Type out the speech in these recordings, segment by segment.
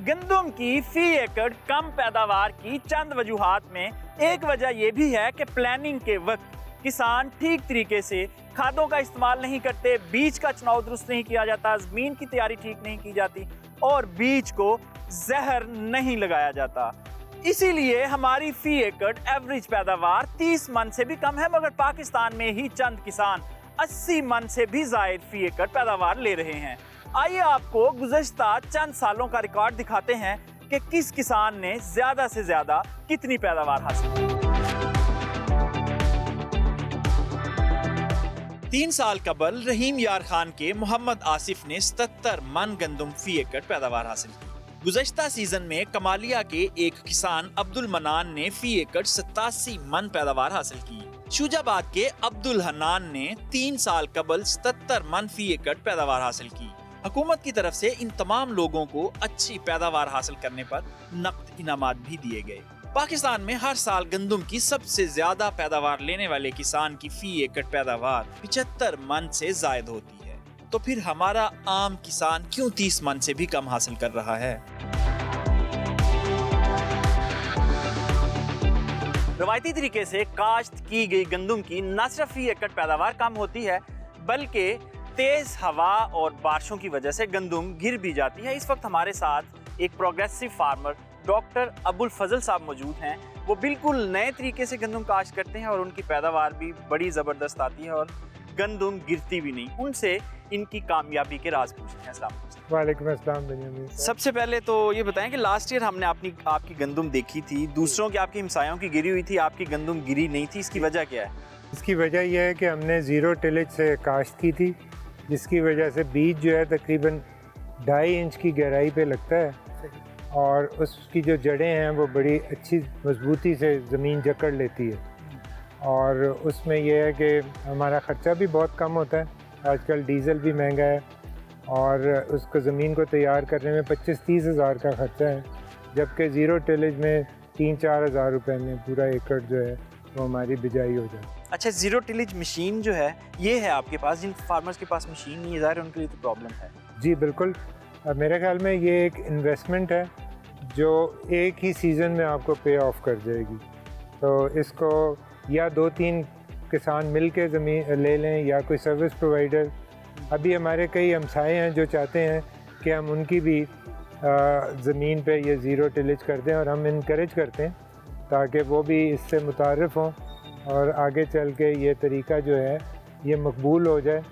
गंदम की फी एकड़ कम पैदावार की चंद वजूहात में एक वजह यह भी है कि प्लानिंग के वक्त किसान ठीक तरीके से खादों का इस्तेमाल नहीं करते, बीज का चुनाव दुरुस्त नहीं किया जाता, जमीन की तैयारी ठीक नहीं की जाती और बीज को जहर नहीं लगाया जाता। इसीलिए हमारी फी एकड़ एवरेज पैदावार 30 मन से भी कम है, मगर पाकिस्तान में ही चंद किसान 80 मन से भी जायद फी एकड़ पैदावार ले रहे हैं। आइए आपको गुज़श्ता चंद सालों का रिकॉर्ड दिखाते हैं कि किस किसान ने ज्यादा से ज्यादा कितनी पैदावार हासिल की। 3 साल कबल रहीम यार खान के मोहम्मद आसिफ ने 77 मन गंदम फी एकड़ पैदावार हासिल की। गुज़श्ता सीजन में कमालिया के एक किसान अब्दुल मनान ने फी एकड़ 87 मन पैदावार हासिल की। शुजाबाद के अब्दुल हन्नान ने 3 साल कबल 77 मन फी एकड़ पैदावार हासिल की। हुकूमत की तरफ से इन तमाम लोगों को अच्छी पैदावार हासिल करने पर नकद इनामात भी दिए गए। पाकिस्तान में हर साल गंदम की सबसे ज्यादा पैदावार लेने वाले किसान की फी एकड़ पैदावार 75 मन से जायद होती है, तो फिर हमारा आम किसान क्यों 30 मन से भी कम हासिल कर रहा है? रवायती तरीके से काश्त की गई गंदम की न सिर्फ फी एकड़ पैदावार कम होती है, बल्कि तेज हवा और बारिशों की वजह से गंदम गिर भी जाती है। इस वक्त हमारे साथ एक प्रोग्रेसिव फार्मर डॉक्टर अबुल फजल साहब मौजूद हैं। वो बिल्कुल नए तरीके से गंदम काश्त करते हैं और उनकी पैदावार भी बड़ी ज़बरदस्त आती है और गंदम गिरती भी नहीं। उनसे इनकी कामयाबी के राज पूछते हैं। अस्सलाम वालेकुम अस्सलाम बेंजामिन साहब। सबसे पहले तो ये बताएं कि लास्ट ईयर हमने आपकी गंदम देखी थी, दूसरों की आपके हमसायों की गिरी हुई थी, आपकी गंदम गिरी नहीं थी। इसकी वजह क्या है? इसकी वजह यह है कि हमने ज़ीरो टिलेज से काश्त की थी, जिसकी वजह से बीज जो है तकरीबन 2.5 इंच की गहराई पे लगता है और उसकी जो जड़ें हैं वो बड़ी अच्छी मजबूती से ज़मीन जकड़ लेती है। और उसमें यह है कि हमारा ख़र्चा भी बहुत कम होता है। आजकल डीज़ल भी महंगा है और उसको ज़मीन को तैयार करने में 25-30 हज़ार का ख़र्चा है, जबकि ज़ीरो टिलेज में 3-4 हज़ार रुपये में पूरा एकड़ जो है वो हमारी बिजाई हो जाए। अच्छा, ज़ीरो टिलेज मशीन जो है ये है आपके पास? जिन फार्मर्स के पास मशीन नहीं है, ज़ाहिर उनके लिए तो प्रॉब्लम है। जी बिल्कुल, मेरे ख्याल में ये एक इन्वेस्टमेंट है जो एक ही सीज़न में आपको पे ऑफ कर जाएगी। तो इसको या 2-3 किसान मिल के ज़मीन ले लें या कोई सर्विस प्रोवाइडर। अभी हमारे कई हमसाए हैं जो चाहते हैं कि हम उनकी भी ज़मीन पे ये ज़ीरो टिलेज कर दें और हम इनकरेज करते हैं ताकि वो भी इससे मुतारिफ़ हों और आगे चल के ये तरीका जो है ये मकबूल हो जाए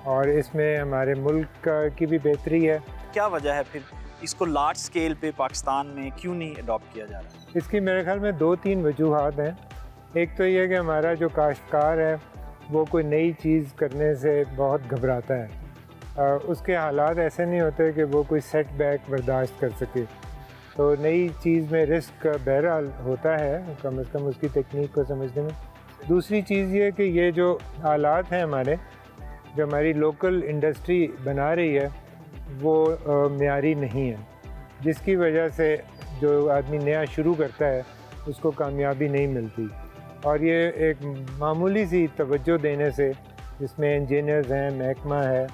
और इसमें हमारे मुल्क की भी बेहतरी है। क्या वजह है फिर इसको लार्ज स्केल पे पाकिस्तान में क्यों नहीं अडॉप्ट किया जा रहा? इसकी मेरे ख्याल में 2-3 वजूहात हैं। एक तो ये कि हमारा जो काश्तकार है वो कोई नई चीज़ करने से बहुत घबराता है। उसके हालात ऐसे नहीं होते कि वो कोई सेटबैक बर्दाश्त कर सके, तो नई चीज़ में रिस्क बहरहाल होता है, कम से कम उसकी टेक्निक को समझने में। दूसरी चीज़ ये कि ये जो आलात हैं हमारे, जो हमारी लोकल इंडस्ट्री बना रही है वो मियारी नहीं है, जिसकी वजह से जो आदमी नया शुरू करता है उसको कामयाबी नहीं मिलती। और ये एक मामूली सी तवज्जो देने से, जिसमें इंजीनियर्स हैं, महकमा है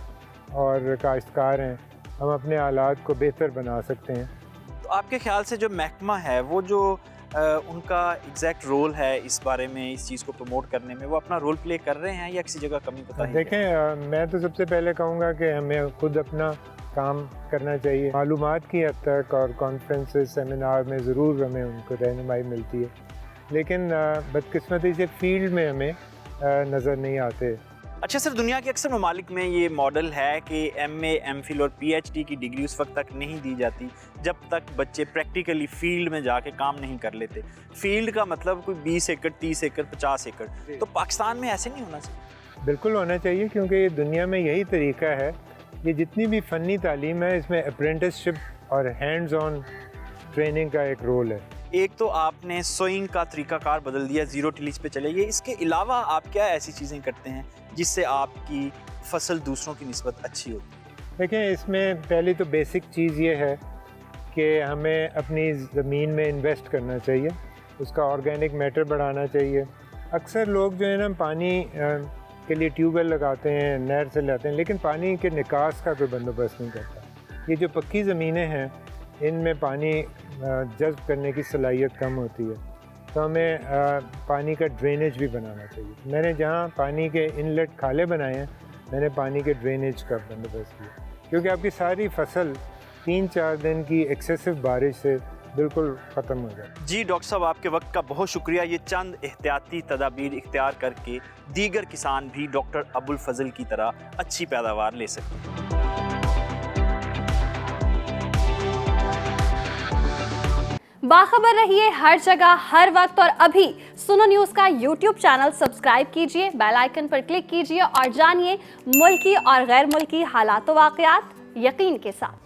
और काश्तकार हैं, हम अपने आलात को बेहतर बना सकते हैं। तो आपके ख्याल से जो महकमा है वो जो उनका एग्जैक्ट रोल है इस बारे में, इस चीज़ को प्रमोट करने में, वो अपना रोल प्ले कर रहे हैं या किसी जगह कमी पता है? देखें, मैं तो सबसे पहले कहूँगा कि हमें खुद अपना काम करना चाहिए। मालूमात की हद तक और कॉन्फ्रेंसेस, सेमिनार में ज़रूर हमें उनको रहनुमाई मिलती है, लेकिन बदकिस्मती से फील्ड में हमें नज़र नहीं आते। अच्छा सर, दुनिया के अक्सर ममालिक में ये मॉडल है कि MA, MPhil और PhD की डिग्री उस वक्त तक नहीं दी जाती जब तक बच्चे प्रैक्टिकली फील्ड में जाके काम नहीं कर लेते। फील्ड का मतलब कोई 20 एकड़, 30 एकड़, 50 एकड़। तो पाकिस्तान में ऐसे नहीं होना चाहिए? बिल्कुल होना चाहिए, क्योंकि ये दुनिया में यही तरीका है। ये जितनी भी फ़नी तालीम है इसमें अप्रेंटिसशिप और हैंड्स ऑन ट्रेनिंग का एक रोल है। एक तो आपने सोइंग का तरीकाकार बदल दिया, ज़ीरो टिलेज पे चले गए। इसके अलावा आप क्या ऐसी चीज़ें करते हैं जिससे आपकी फसल दूसरों की निस्बत अच्छी होती है? देखें, इसमें पहली तो बेसिक चीज़ ये है कि हमें अपनी ज़मीन में इन्वेस्ट करना चाहिए, उसका ऑर्गेनिक मैटर बढ़ाना चाहिए। अक्सर लोग जो है ना पानी के लिए ट्यूबवेल लगाते हैं, नहर से लाते हैं, लेकिन पानी के निकास का कोई बंदोबस्त नहीं करता। ये जो पक्की ज़मीनें हैं इनमें पानी जज़्ब करने की सलाहियत कम होती है, तो हमें पानी का ड्रेनेज भी बनाना चाहिए। मैंने जहाँ पानी के इनलेट खाले बनाए हैं, मैंने पानी के ड्रेनेज का बंदोबस्त किया, क्योंकि आपकी सारी फसल 3-4 दिन की एक्सेसिव बारिश से बिल्कुल ख़त्म हो जाए। जी डॉक्टर साहब, आपके वक्त का बहुत शुक्रिया। ये चंद एहतियाती तदाबीर इख्तियार करके दीगर किसान भी डॉक्टर अबुल फजल की तरह अच्छी पैदावार ले सकते हैं। बाखबर रहिए हर जगह हर वक्त, और अभी सुनो न्यूज़ का YouTube चैनल सब्सक्राइब कीजिए, बेल आइकन पर क्लिक कीजिए और जानिए मुल्की और गैर मुल्की हालात व वाक़यात यकीन के साथ।